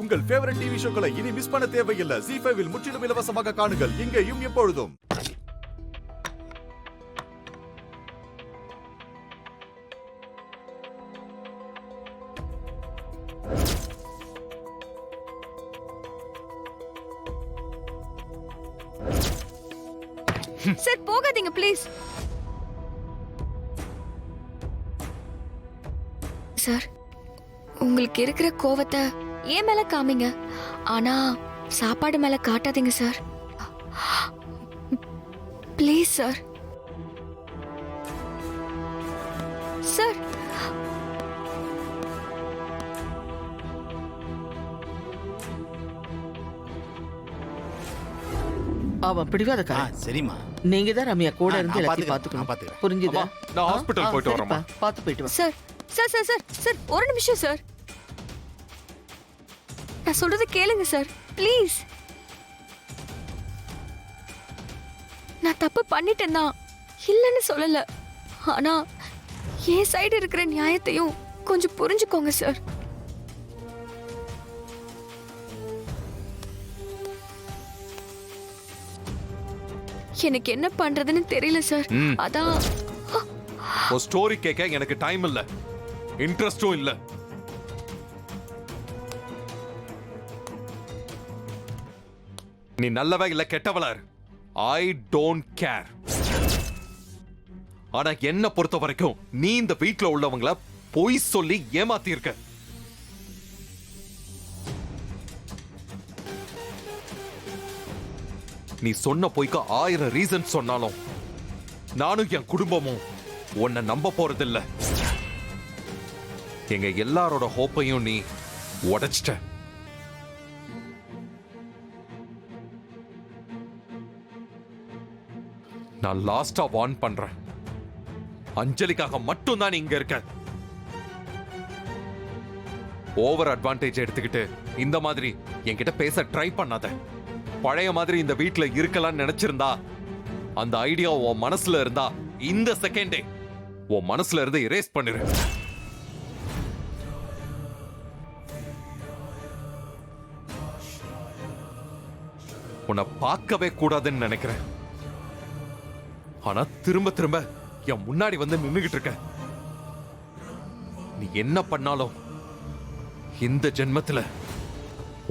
உங்கள் favourite TV ஷோக்களை இனி miss பண்ண தேவையில்லை. ZEE5 இல் முற்றிலும் இலவசமாக காணுங்கள், இங்கேயும் எப்பொழுதும். சார் போகாதீங்க ப்ளீஸ். சார் உங்களுக்கு இருக்கிற கோவத்தை ஏன் மேல காமிங்க, ஆனா சாப்பாடு மேல காட்டாதீங்க சார். Please sir. சார் அவன் பிடிவாதக்காரன். சரிம்மா, நீங்க தான் ரம்யா கூட இருந்து எல்லாத்தையும் பாத்துக்கிறேன். பாத்துக்கணும். புரிஞ்சுதா? நான் ஹாஸ்பிடல் போயிட்டு வரேன். பாத்து போயிட்டு வா. Sir sir sir sir sir ஒரு நிமிஷம் சார். நான் சொல்றது கேளுங்க சார் ப்ளீஸ். நான் தப்பு பண்ணிட்டேன் தான், இல்லைன்னு சொல்லல. ஆனா என் சைடு இருக்கிற நியாயத்தையும் கொஞ்சம் புரிஞ்சுக்கோங்க சார். எனக்கு என்ன பண்றதுன்னு தெரியல சார். அதான் ஒரு ஸ்டோரி கேட்க எனக்கு டைம் இல்ல, இன்ட்ரெஸ்டும் இல்ல. நீ நல்லவ இல்ல கெட்டவளா, ஐ டோன்ட் கேர். ஆனா என்ன பொறுத்த வரைக்கும் நீ இந்த வீட்ல உள்ளவங்கள பொய் சொல்லி ஏமாத்தி இருக்க. நீ சொன்ன பொய்க்கு 1000 ரீசன் சொன்னாலும் நானும் என் குடும்பமும் உன்னை நம்ப போறதில்ல. எங்க எல்லாரோட ஹோப்பையும் நீ உடைச்சிட்ட. நான் லாஸ்டா வார்ன் பண்றேன், அஞ்சலிக்காக மட்டும் தான் நீ இங்க இருக்க. ஓவர் அட்வான்டேஜ் எடுத்துக்கிட்டு இந்த மாதிரி என்கிட்ட பேச ட்ரை பண்ணாத. பழைய மாதிரி இந்த வீட்ல இருக்கலாம்னு நினைச்சிருந்தா, அந்த ஐடியா உன் மனசுல இருந்தா இந்த செகண்டே உன் மனசுல இருந்து இரேஸ் பண்ணிரு. உன்னை பார்க்கவே கூடாதுன்னு நினைக்கிறேன். ஆனா திரும்ப திரும்ப என் முன்னாடி வந்து நின்னுகிட்டு இருக்க. நீ என்ன பண்ணாலும் இந்த ஜென்மத்துல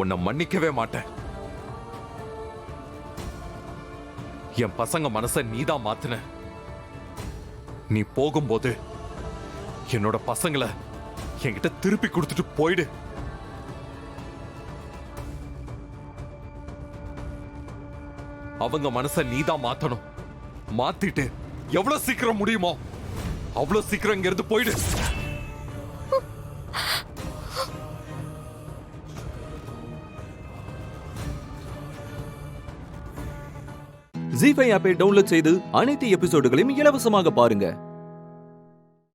உன்னை மன்னிக்கவே மாட்டேன். என் பசங்க மனச நீதான் மாத்துன. நீ போகும்போது என்னோட பசங்களை என்கிட்ட திருப்பி கொடுத்துட்டு போயிடு. அவங்க மனச நீதான் மாத்தணும். மாத்திட்டு எவ்வளவு சீக்கிரம் முடியுமோ அவ்வளவு சீக்கிரம் இங்க இருந்து போயிடு. ZEE5 ஆப்பை டவுன்லோட் செய்து அனைத்து எபிசோடுகளையும் இலவசமாக பாருங்க.